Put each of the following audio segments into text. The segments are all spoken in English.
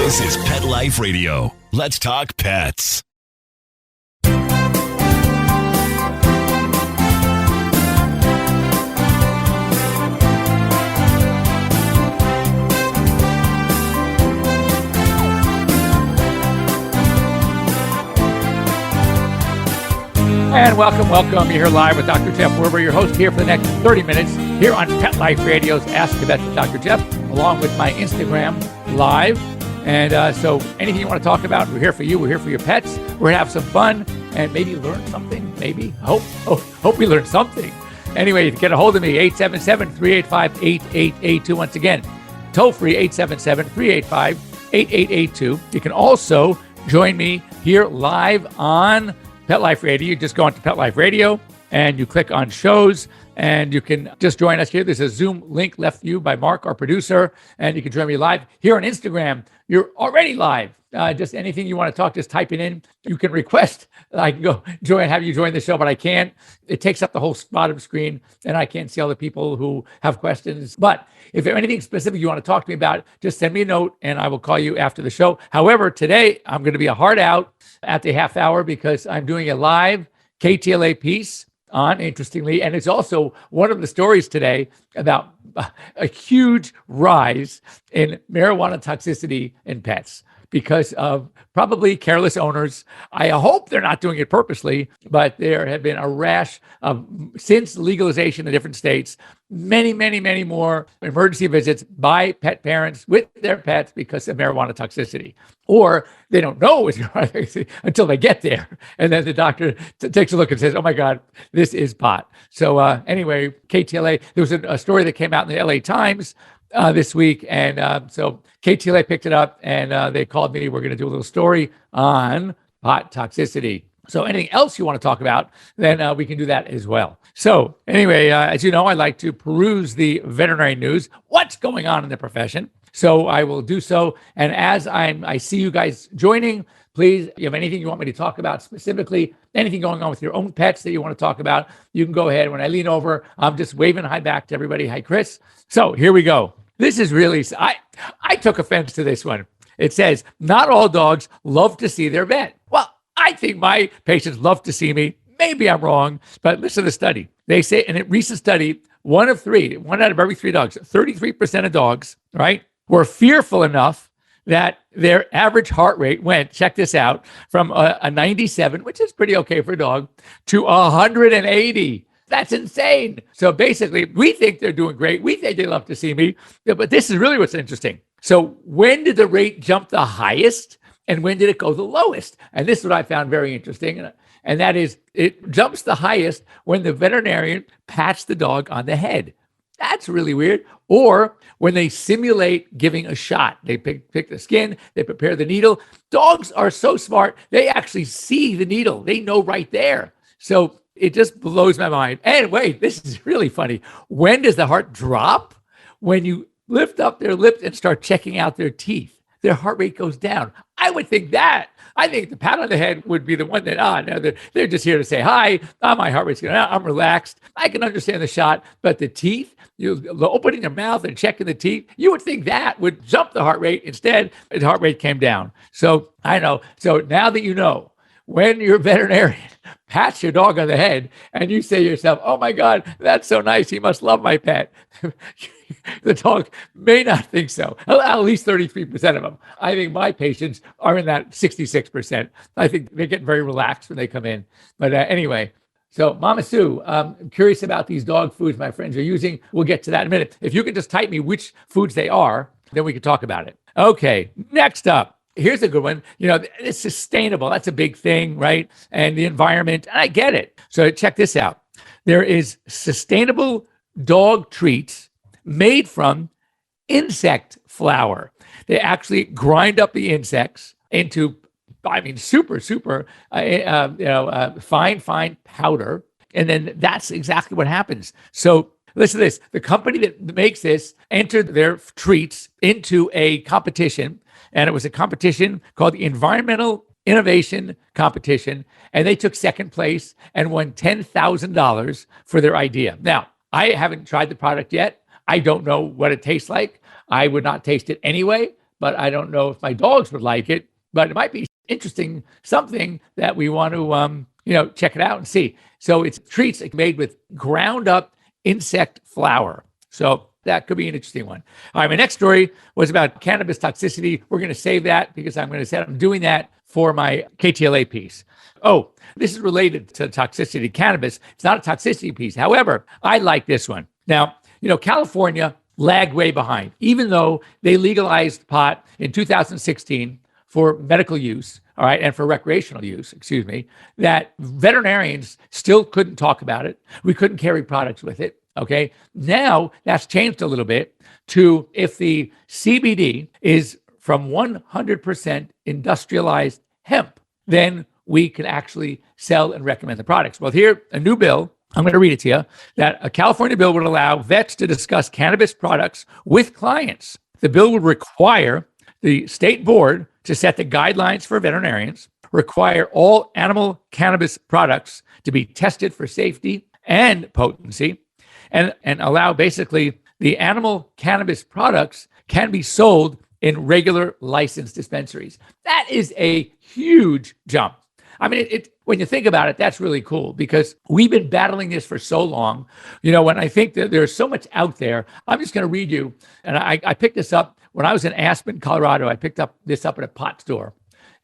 This is Pet Life Radio. Let's talk pets. And welcome. You're here live with Dr. Jeff Werber, your host here for the next 30 minutes here on Pet Life Radio's Ask the Vet with Dr. Jeff, along with my Instagram live. And so anything you want to talk about, we're here for you. We're here for your pets. We're going to have some fun and maybe learn something. Maybe. Hope we learn something. Anyway, you can get a hold of me, 877-385-8882. Once again, toll free, 877-385-8882. You can also join me here live on Pet Life Radio. You just go onto Pet Life Radio and you click on shows and you can just join us here. There's a Zoom link left for you by Mark, our producer, and you can join me live here on Instagram. You're already live. Just anything you want to talk, just type it in. You can request. I can go have you join the show, but I can't. It takes up the whole bottom screen and I can't see all the people who have questions. But if there's anything specific you want to talk to me about, just send me a note and I will call you after the show. However, today I'm going to be a hard out at the half hour because I'm doing a live KTLA piece on, interestingly, and it's also one of the stories today about a huge rise in marijuana toxicity in pets because of probably careless owners. I hope they're not doing it purposely, but there have been a rash of, since legalization in different states, many more emergency visits by pet parents with their pets because of marijuana toxicity. Or they don't know it's until they get there. And then the doctor takes a look and says, oh my God, this is pot. So anyway, KTLA, there was a story that came out in the LA Times this week. And so KTLA picked it up and they called me. We're going to do a little story on pot toxicity. So anything else you want to talk about, then we can do that as well. So anyway, as you know, I like to peruse the veterinary news, what's going on in the profession. So I will do so. And as I see you guys joining, please, if you have anything you want me to talk about specifically, anything going on with your own pets that you want to talk about, you can go ahead. When I lean over, I'm just waving hi back to everybody. Hi, Chris. So here we go. This is really, I took offense to this one. It says, not all dogs love to see their vet. Well, I think my patients love to see me. Maybe I'm wrong, but listen to the study. They say in a recent study, one out of every 3 dogs, 33% of dogs, right, were fearful enough that their average heart rate went, check this out, from a 97, which is pretty okay for a dog, to 180. That's insane. So basically, we think they're doing great. We think they love to see me. But this is really what's interesting. So when did the rate jump the highest and when did it go the lowest? And this is what I found very interesting. And that is, it jumps the highest when the veterinarian pats the dog on the head. That's really weird. Or when they simulate giving a shot. They pick the skin, they prepare the needle. Dogs are so smart, they actually see the needle. They know right there. So it just blows my mind. And wait, this is really funny. When does the heart drop? When you lift up their lips and start checking out their teeth. Their heart rate goes down. I would think that. I think the pat on the head would be the one that, no, they're just here to say, hi, my heart rate's going down. I'm relaxed. I can understand the shot. But the teeth, opening their mouth and checking the teeth, you would think that would jump the heart rate. Instead, the heart rate came down. So I know. So now that you know, when your veterinarian pats your dog on the head and you say to yourself, oh my God, that's so nice. He must love my pet. The dog may not think so. At least 33% of them. I think my patients are in that 66%. I think they get very relaxed when they come in. But anyway, so Mama Sue, I'm curious about these dog foods my friends are using. We'll get to that in a minute. If you could just type me which foods they are, then we can talk about it. Okay, next up. Here's a good one. It's sustainable. That's a big thing, right? And the environment, and I get it. So check this out. There is sustainable dog treats made from insect flour. They actually grind up the insects into, super fine powder. And then that's exactly what happens. So listen to this. The company that makes this entered their treats into a competition. And it was a competition called the Environmental Innovation Competition. And they took second place and won $10,000 for their idea. Now, I haven't tried the product yet. I don't know what it tastes like. I would not taste it anyway. but I don't know if my dogs would like it. But it might be interesting, something that we want to, check it out and see. So it's treats made with ground up insect flour. So that could be an interesting one. All right, my next story was about cannabis toxicity. We're going to save that because I'm going to say I'm doing that for my KTLA piece. Oh, this is related to toxicity of cannabis. It's not a toxicity piece. However, I like this one. Now, California lagged way behind, even though they legalized pot in 2016 for medical use, all right, and for recreational use, that veterinarians still couldn't talk about it. We couldn't carry products with it, okay? Now that's changed a little bit to if the CBD is from 100% industrialized hemp, then we can actually sell and recommend the products. Well, here, a new bill, I'm going to read it to you, that a California bill would allow vets to discuss cannabis products with clients. The bill would require the state board to set the guidelines for veterinarians, require all animal cannabis products to be tested for safety and potency, and allow basically the animal cannabis products can be sold in regular licensed dispensaries. That is a huge jump. I mean, when you think about it, that's really cool because we've been battling this for so long. When I think that there's so much out there, I'm just going to read you. And I picked this up when I was in Aspen, Colorado. I picked this up at a pot store,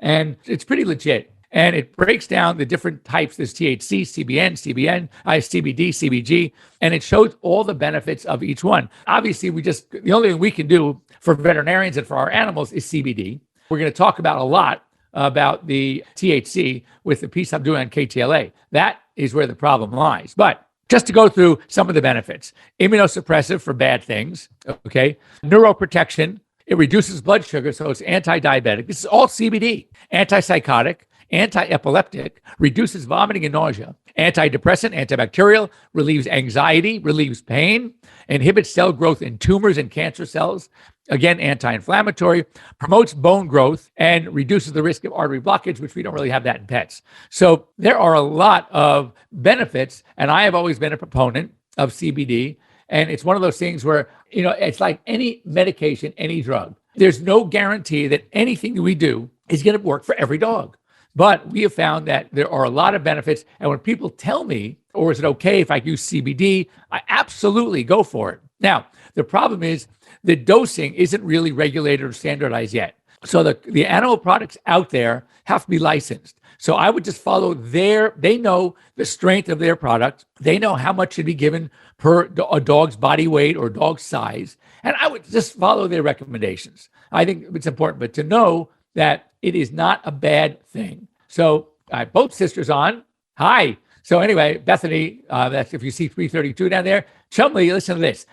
and it's pretty legit. And it breaks down the different types. There's THC, CBD, CBG, and it shows all the benefits of each one. Obviously, the only thing we can do for veterinarians and for our animals is CBD. We're going to talk about a lot about the THC with the piece I'm doing on KTLA. That is where the problem lies. But just to go through some of the benefits: immunosuppressive for bad things, okay? Neuroprotection, it reduces blood sugar, so it's anti-diabetic. This is all CBD. Antipsychotic, anti-epileptic, reduces vomiting and nausea. Antidepressant, antibacterial, relieves anxiety, relieves pain, inhibits cell growth in tumors and cancer cells. Again, anti-inflammatory, promotes bone growth, and reduces the risk of artery blockage, which we don't really have that in pets. So there are a lot of benefits, and I have always been a proponent of CBD. And it's one of those things where, it's like any medication, any drug. There's no guarantee that anything that we do is going to work for every dog. But we have found that there are a lot of benefits. And when people tell me, or is it okay if I use CBD, I absolutely go for it. Now, the problem is the dosing isn't really regulated or standardized yet. So the animal products out there have to be licensed. So I would just follow they know the strength of their product. They know how much should be given per a dog's body weight or dog size. And I would just follow their recommendations. I think it's important, but to know that it is not a bad thing. So I have both sisters on. Hi. So anyway, Bethany, that's if you see 332 down there. Chumley, listen to this.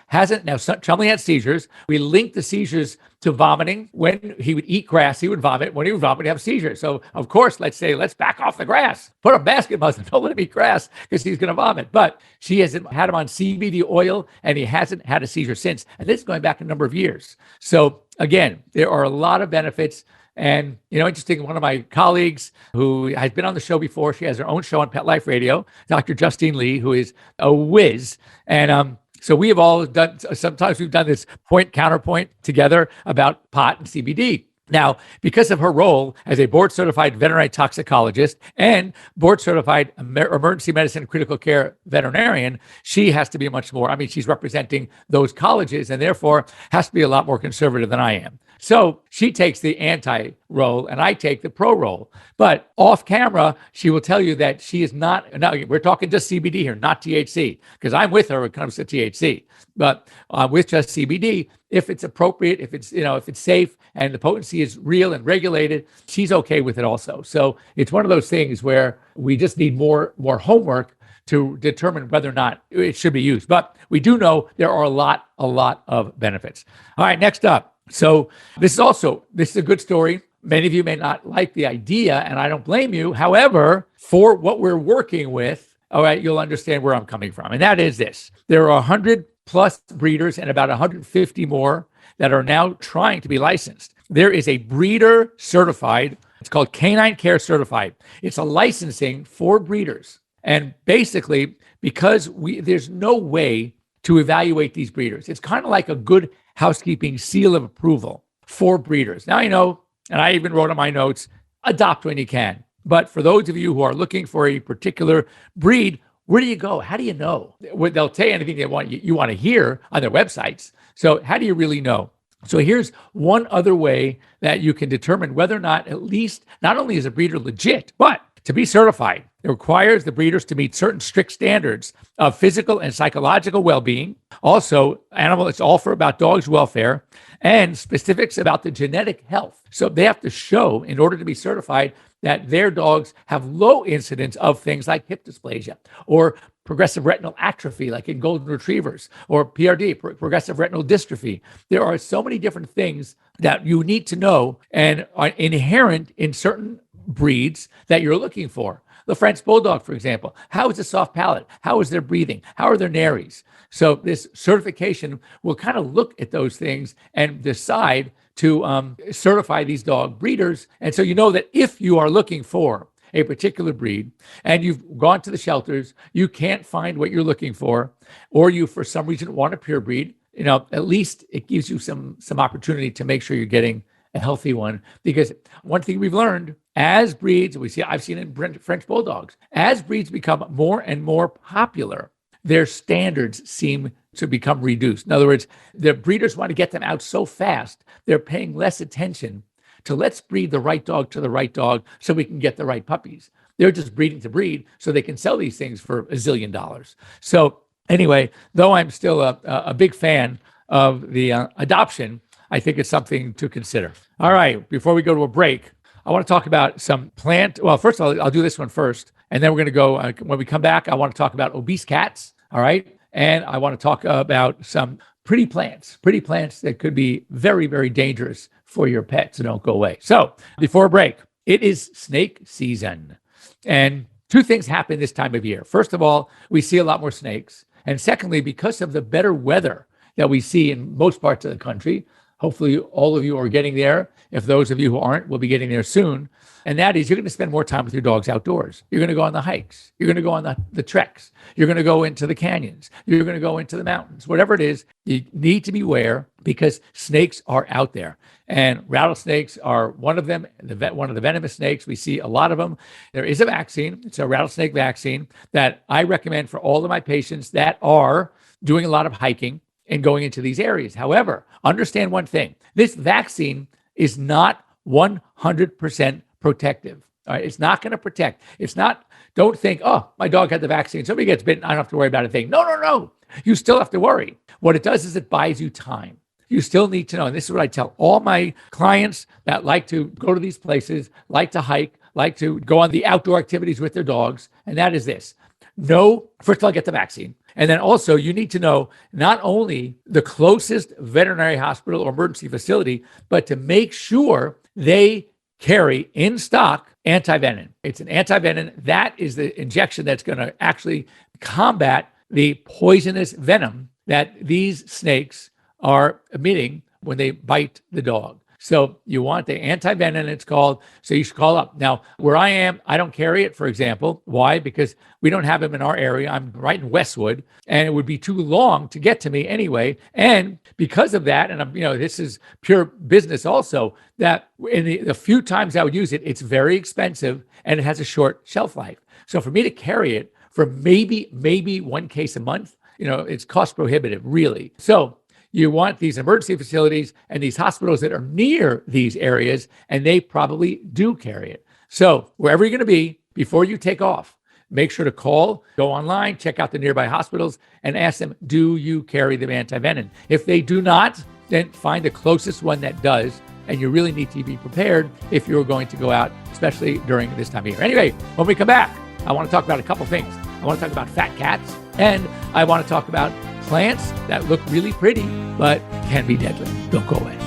Chumley had seizures. We linked the seizures to vomiting. When he would eat grass, he would vomit. When he would vomit, he'd have seizures. So of course, let's back off the grass. Put a basket muzzle. Don't let him eat grass because he's going to vomit. But she hasn't had him on CBD oil, and he hasn't had a seizure since. And this is going back a number of years. So again, there are a lot of benefits. And, interesting, one of my colleagues who has been on the show before, she has her own show on Pet Life Radio, Dr. Justine Lee, who is a whiz. And so we have all sometimes we've done this counterpoint together about pot and CBD. Now, because of her role as a board-certified veterinary toxicologist and board-certified emergency medicine critical care veterinarian, she has to be much more, she's representing those colleges and therefore has to be a lot more conservative than I am. So she takes the anti role and I take the pro role. But off camera, she will tell you that she is not, now we're talking just CBD here, not THC, because I'm with her when it comes to THC. But with just CBD, if it's appropriate, if it's safe and the potency is real and regulated, she's okay with it also. So it's one of those things where we just need more homework to determine whether or not it should be used. But we do know there are a lot of benefits. All right, next up. So this is a good story. Many of you may not like the idea, and I don't blame you. However, for what we're working with, all right, you'll understand where I'm coming from. And that is this. There are 100 plus breeders and about 150 more that are now trying to be licensed. There is a breeder certified, it's called Canine Care Certified. It's a licensing for breeders. And basically, because there's no way to evaluate these breeders. It's kind of like a good housekeeping seal of approval for breeders. Now I know, and I even wrote on my notes, adopt when you can. But for those of you who are looking for a particular breed, where do you go? How do you know? They'll tell you anything you want to hear on their websites. So how do you really know? So here's one other way that you can determine whether or not, at least, not only is a breeder legit, but to be certified, it requires the breeders to meet certain strict standards of physical and psychological well-being. Also, it's all for about dogs' welfare and specifics about the genetic health. So they have to show, in order to be certified, that their dogs have low incidence of things like hip dysplasia or progressive retinal atrophy, like in golden retrievers, or PRD, progressive retinal dystrophy. There are so many different things that you need to know and are inherent in certain breeds that you're looking for. The French Bulldog, for example, how is the soft palate? How is their breathing? How are their nares? So this certification will kind of look at those things and decide to certify these dog breeders. And so you know that if you are looking for a particular breed and you've gone to the shelters, you can't find what you're looking for, or you for some reason want a pure breed, at least it gives you some opportunity to make sure you're getting a healthy one. Because one thing we've learned as breeds, I've seen it in French Bulldogs, as breeds become more and more popular, their standards seem to become reduced. In other words, the breeders want to get them out so fast, they're paying less attention to let's breed the right dog to the right dog so we can get the right puppies. They're just breeding to breed so they can sell these things for $1 zillion. So anyway, though I'm still a big fan of the adoption, I think it's something to consider. All right, before we go to a break, I want to talk about some well, first of all, I'll do this one first, and then we're going to go, when we come back, I want to talk about obese cats, all right? And I want to talk about some pretty plants that could be very, very dangerous for your pets, so don't go away. So before break, it is snake season. And two things happen this time of year. First of all, we see a lot more snakes. And secondly, because of the better weather that we see in most parts of the country, hopefully all of you are getting there. If those of you who aren't, will be getting there soon. And that is, you're going to spend more time with your dogs outdoors. You're going to go on the hikes. You're going to go on the treks. You're going to go into the canyons. You're going to go into the mountains. Whatever it is, you need to be aware because snakes are out there. And rattlesnakes are one of them, one of the venomous snakes. We see a lot of them. There is a vaccine. It's a rattlesnake vaccine that I recommend for all of my patients that are doing a lot of hiking and going into these areas. However, understand one thing. This vaccine is not 100% protective. All right, it's not going to protect. It's not, don't think, oh, my dog had the vaccine. Somebody gets bitten, I don't have to worry about a thing. No. You still have to worry. What it does is it buys you time. You still need to know, and this is what I tell all my clients that like to go to these places, like to hike, like to go on the outdoor activities with their dogs, and that is this. No, first of all, get the vaccine. And then also you need to know not only the closest veterinary hospital or emergency facility, but to make sure they carry in stock antivenin. It's an antivenin. That is the injection that's going to actually combat the poisonous venom that these snakes are emitting when they bite the dog. So you want the antivenin, it's called, so you should call up. Now, where I am, I don't carry it, for example. Why? Because we don't have them in our area. I'm right in Westwood, and it would be too long to get to me anyway. And because of that, and this is pure business also, that in the few times I would use it, it's very expensive and it has a short shelf life. So for me to carry it for maybe one case a month, it's cost prohibitive, really. So you want these emergency facilities and these hospitals that are near these areas, and they probably do carry it. So wherever you're going to be, before you take off, make sure to call, go online, check out the nearby hospitals, and ask them, do you carry the antivenin? If they do not, then find the closest one that does, and you really need to be prepared if you're going to go out, especially during this time of year. Anyway, when we come back, I want to talk about a couple things. I want to talk about fat cats, and I want to talk about plants that look really pretty, but can be deadly. Don't go away.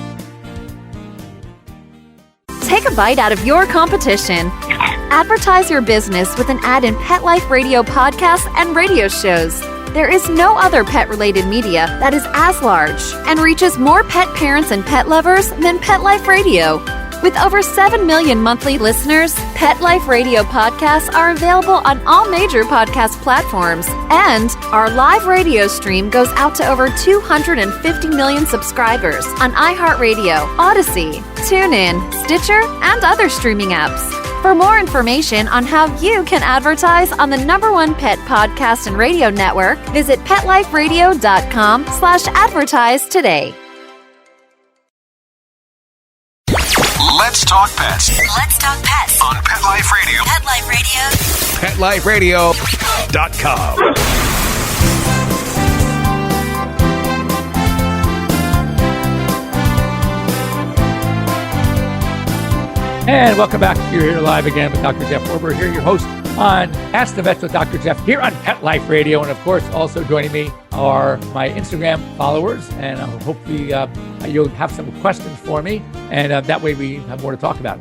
Take a bite out of your competition. Advertise your business with an ad in Pet Life Radio podcasts and radio shows. There is no other pet-related media that is as large and reaches more pet parents and pet lovers than Pet Life Radio. With over 7 million monthly listeners, Pet Life Radio podcasts are available on all major podcast platforms. And our live radio stream goes out to over 250 million subscribers on iHeartRadio, Odyssey, TuneIn, Stitcher, and other streaming apps. For more information on how you can advertise on the #1 pet podcast and radio network, visit PetLifeRadio.com/advertise today. Let's talk pets Let's talk pets on Pet Life Radio. Pet Life Radio. PetLifeRadio.com. And welcome back. You're here live again with Dr. Jeff Werber here, your host on Ask the Vets with Dr. Jeff here on Pet Life Radio. And of course, also joining me are my Instagram followers. And hopefully you'll have some questions for me. And that way we have more to talk about.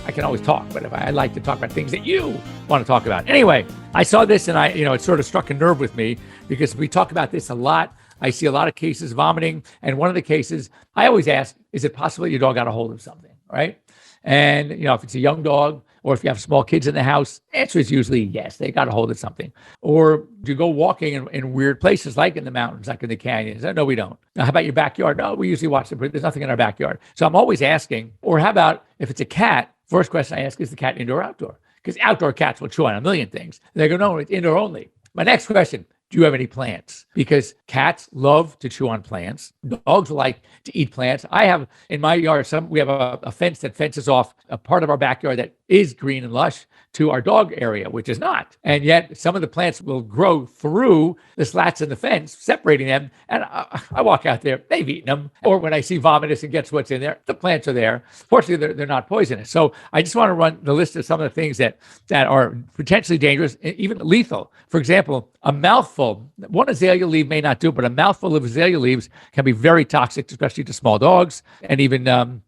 I can always talk, but if I like to talk about things that you want to talk about. Anyway, I saw this and it sort of struck a nerve with me because we talk about this a lot. I see a lot of cases vomiting. And one of the cases I always ask, is it possible your dog got a hold of something, right? And, if it's a young dog or if you have small kids in the house, the answer is usually yes, they got a hold of something. Or do you go walking in weird places like in the mountains, like in the canyons? No, we don't. Now, how about your backyard? No, we usually watch but there's nothing in our backyard. So I'm always asking, or how about if it's a cat, first question I ask, is the cat indoor or outdoor? Because outdoor cats will chew on a million things. They go, no, it's indoor only. My next question, do you have any plants? Because cats love to chew on plants. Dogs like to eat plants. I have in my yard, we have a fence that fences off a part of our backyard that is green and lush to our dog area, which is not. And yet some of the plants will grow through the slats in the fence, separating them. And I walk out there, they've eaten them. Or when I see vomitus and guess what's in there, the plants are there. Fortunately, they're not poisonous. So I just want to run the list of some of the things that are potentially dangerous, even lethal. For example, a mouthful, one azalea leaf may not do it, but a mouthful of azalea leaves can be very toxic, especially to small dogs, and even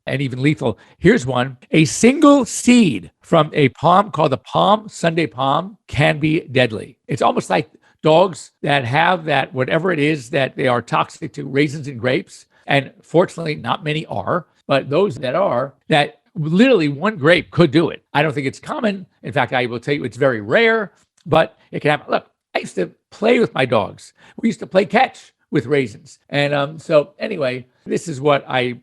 lethal. Here's one: a single seed from a palm called the palm, Sunday palm, can be deadly. It's almost like dogs that have that, whatever it is, that they are toxic to raisins and grapes. And fortunately, not many are, but those that are, that literally one grape could do it. I don't think it's common. In fact, I will tell you it's very rare, but it can happen. Look, I used to play with my dogs. We used to play catch with raisins. And so anyway, this is what I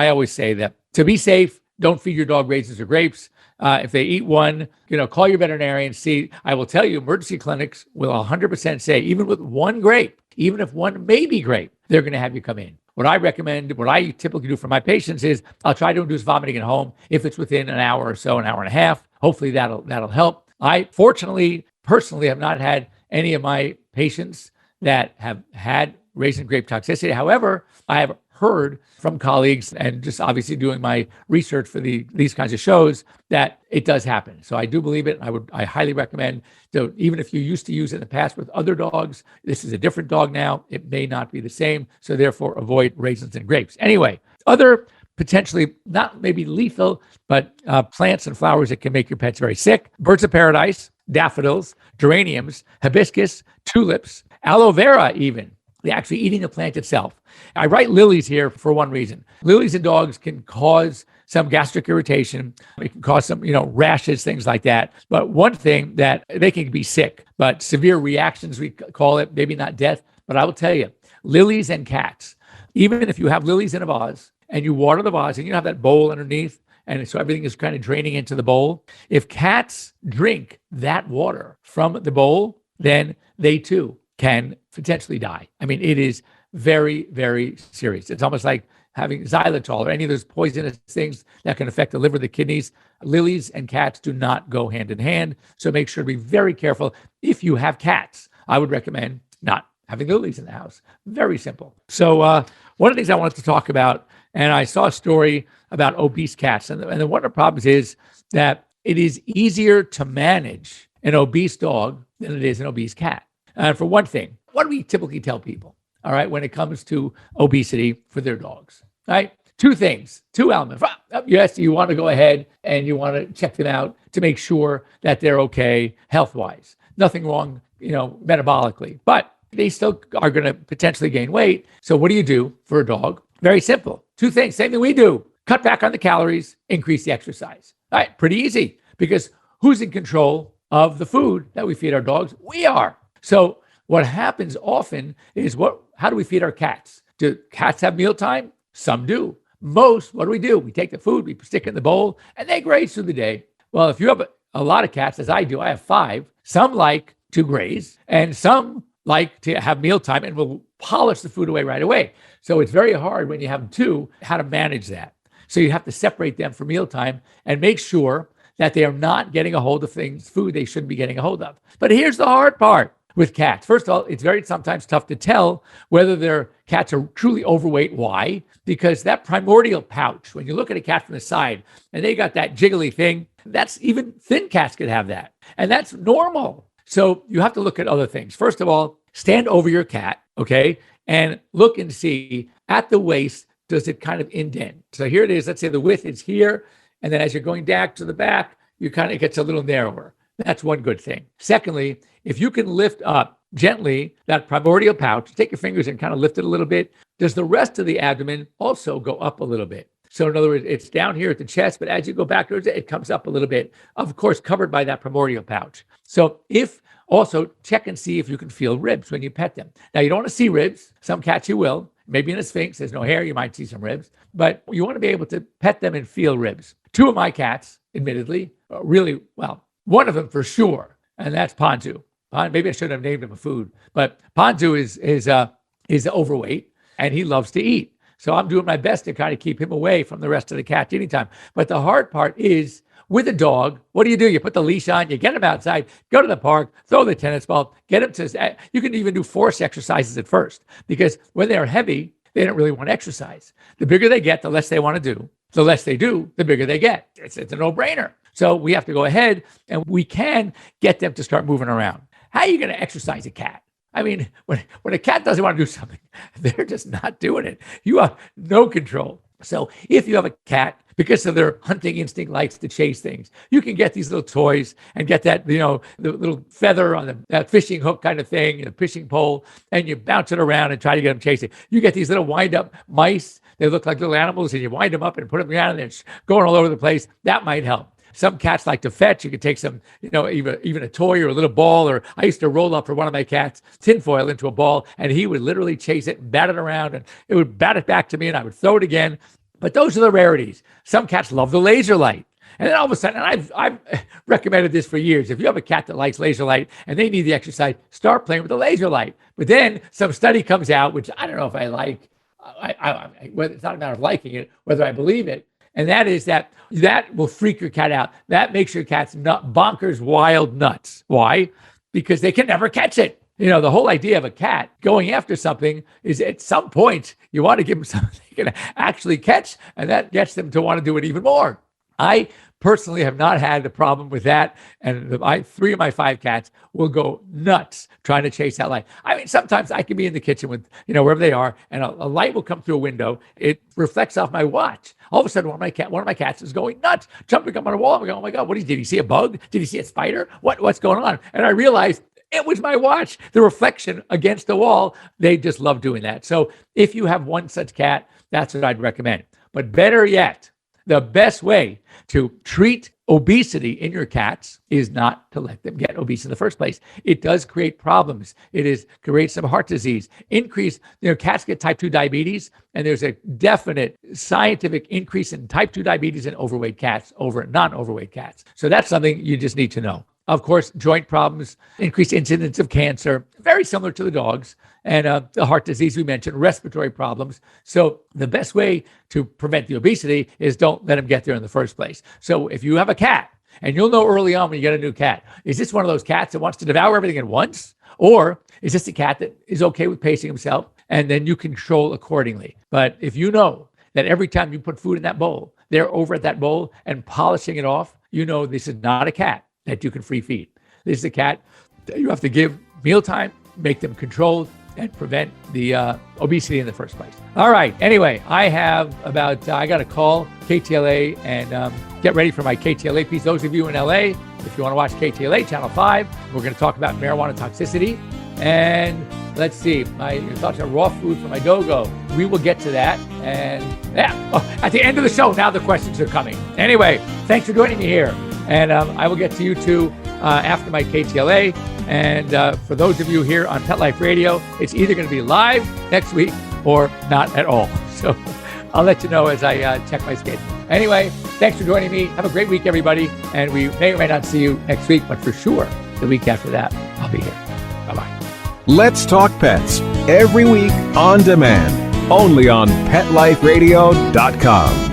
always say, that to be safe, don't feed your dog raisins or grapes. If they eat one, call your veterinarian. See, I will tell you, emergency clinics will 100% say, even with one grape, even if one baby grape, they're going to have you come in. What I recommend, what I typically do for my patients is I'll try to induce vomiting at home if it's within an hour or so, an hour and a half. Hopefully that'll help. I fortunately, personally, have not had any of my patients that have had raisin grape toxicity. However, I have heard from colleagues and just obviously doing my research for these kinds of shows that it does happen. So I do believe it. I highly recommend. So even if you used to use it in the past with other dogs, this is a different dog now. It may not be the same. So therefore, avoid raisins and grapes. Anyway, other potentially not maybe lethal, but plants and flowers that can make your pets very sick: birds of paradise, daffodils, geraniums, hibiscus, tulips, aloe vera even. They're actually eating the plant itself. I write lilies here for one reason. Lilies in dogs can cause some gastric irritation. It can cause some, rashes, things like that. But one thing that they can be sick, but severe reactions, we call it, maybe not death. But I will tell you, lilies and cats, even if you have lilies in a vase and you water the vase and you have that bowl underneath, and so everything is kind of draining into the bowl, if cats drink that water from the bowl, then they too can potentially die. I mean, it is very, very serious. It's almost like having xylitol or any of those poisonous things that can affect the liver, the kidneys. Lilies and cats do not go hand in hand. So make sure to be very careful. If you have cats, I would recommend not having lilies in the house. Very simple. So one of the things I wanted to talk about, and I saw a story about obese cats. And one of the problems is that it is easier to manage an obese dog than it is an obese cat. For one thing, what do we typically tell people, all right, when it comes to obesity for their dogs, right? Two things, two elements. Yes, you want to go ahead and you want to check them out to make sure that they're okay health-wise. Nothing wrong, metabolically, but they still are going to potentially gain weight. So what do you do for a dog? Very simple. Two things, same thing we do. cut back on the calories, increase the exercise. All right, pretty easy, because who's in control of the food that we feed our dogs? We are. So what happens often is, how do we feed our cats? Do cats have mealtime? Some do. Most, what do? We take the food, we stick it in the bowl, and they graze through the day. Well, if you have a lot of cats, as I do, I have 5, some like to graze, and some like to have mealtime and will polish the food away right away. So it's very hard when you have 2, how to manage that. So you have to separate them for mealtime and make sure that they are not getting a hold of food they shouldn't be getting a hold of. But here's the hard part with cats. First of all, it's very sometimes tough to tell whether their cats are truly overweight. Why? Because that primordial pouch, when you look at a cat from the side and they got that jiggly thing, that's even thin cats could have that. And that's normal. So you have to look at other things. First of all, stand over your cat, okay? And look and see at the waist, does it kind of indent? So here it is. Let's say the width is here. And then as you're going back to the back, it gets a little narrower. That's one good thing. Secondly, if you can lift up gently that primordial pouch, take your fingers and kind of lift it a little bit, does the rest of the abdomen also go up a little bit? So in other words, it's down here at the chest, but as you go backwards, it comes up a little bit, of course, covered by that primordial pouch. So also check and see if you can feel ribs when you pet them. Now, you don't want to see ribs. Some cats you will. Maybe in a Sphinx, there's no hair, you might see some ribs, but you want to be able to pet them and feel ribs. 2 of my cats, admittedly, really, well, one of them for sure, and that's Ponzu. Maybe I should have named him a food, but Ponzu is overweight and he loves to eat. So I'm doing my best to kind of keep him away from the rest of the cats anytime. But the hard part is, with a dog, what do? You put the leash on, you get him outside, go to the park, throw the tennis ball, get him to, you can even do force exercises at first, because when they're heavy, they don't really want to exercise. The bigger they get, the less they want to do. The less they do, the bigger they get. It's a no-brainer. So we have to go ahead and we can get them to start moving around. How are you going to exercise a cat? I mean, when a cat doesn't want to do something, they're just not doing it. You have no control. So if you have a cat, because of their hunting instinct, likes to chase things, you can get these little toys and get that, the little feather on that fishing hook kind of thing, a fishing pole, and you bounce it around and try to get them chasing. You get these little wind-up mice. They look like little animals, and you wind them up and put them around, and they're going all over the place. That might help. Some cats like to fetch. You could take some, even a toy or a little ball, or I used to roll up for one of my cats tinfoil into a ball, and he would literally chase it and bat it around, and it would bat it back to me, and I would throw it again. But those are the rarities. Some cats love the laser light. And then all of a sudden, and I've recommended this for years, if you have a cat that likes laser light and they need the exercise, start playing with the laser light. But then some study comes out, which I don't know if I like, whether it's not a matter of liking it, whether I believe it, and that is that will freak your cat out. That makes your cat's bonkers wild nuts. Why? Because they can never catch it. The whole idea of a cat going after something is, at some point, you want to give them something they can actually catch, and that gets them to want to do it even more. I personally have not had a problem with that, and 3 of my 5 cats will go nuts trying to chase that light. I mean, sometimes I can be in the kitchen with, wherever they are, and a light will come through a window. It reflects off my watch. All of a sudden, one of my cats is going nuts, jumping up on a wall. I'm going, oh my God, did he see a bug? Did he see a spider? What's going on? And I realized it was my watch, the reflection against the wall. They just love doing that. So if you have one such cat, that's what I'd recommend. But better yet, the best way to treat obesity in your cats is not to let them get obese in the first place. It does create problems. It creates some heart disease. Cats get type 2 diabetes, and there's a definite scientific increase in type 2 diabetes in overweight cats over non-overweight cats. So that's something you just need to know. Of course, joint problems, increased incidence of cancer, very similar to the dogs, and the heart disease we mentioned, respiratory problems. So the best way to prevent the obesity is don't let them get there in the first place. So if you have a cat, and you'll know early on when you get a new cat, is this one of those cats that wants to devour everything at once? Or is this a cat that is okay with pacing himself, and then you control accordingly? But if you know that every time you put food in that bowl, they're over at that bowl and polishing it off, this is not a cat that you can free feed. This is a cat that you have to give mealtime, make them controlled, and prevent the obesity in the first place. All right. Anyway, I got to call KTLA and get ready for my KTLA piece. Those of you in LA, if you want to watch KTLA Channel 5, we're going to talk about marijuana toxicity. And let's see, your thoughts on raw food for my dogo. We will get to that. And at the end of the show, now the questions are coming. Anyway, thanks for joining me here. And I will get to you too after my KTLA. And for those of you here on Pet Life Radio, it's either going to be live next week or not at all. So I'll let you know as I check my schedule. Anyway, thanks for joining me. Have a great week, everybody. And we may or may not see you next week, but for sure, the week after that, I'll be here. Bye-bye. Let's Talk Pets, every week on demand, only on PetLifeRadio.com.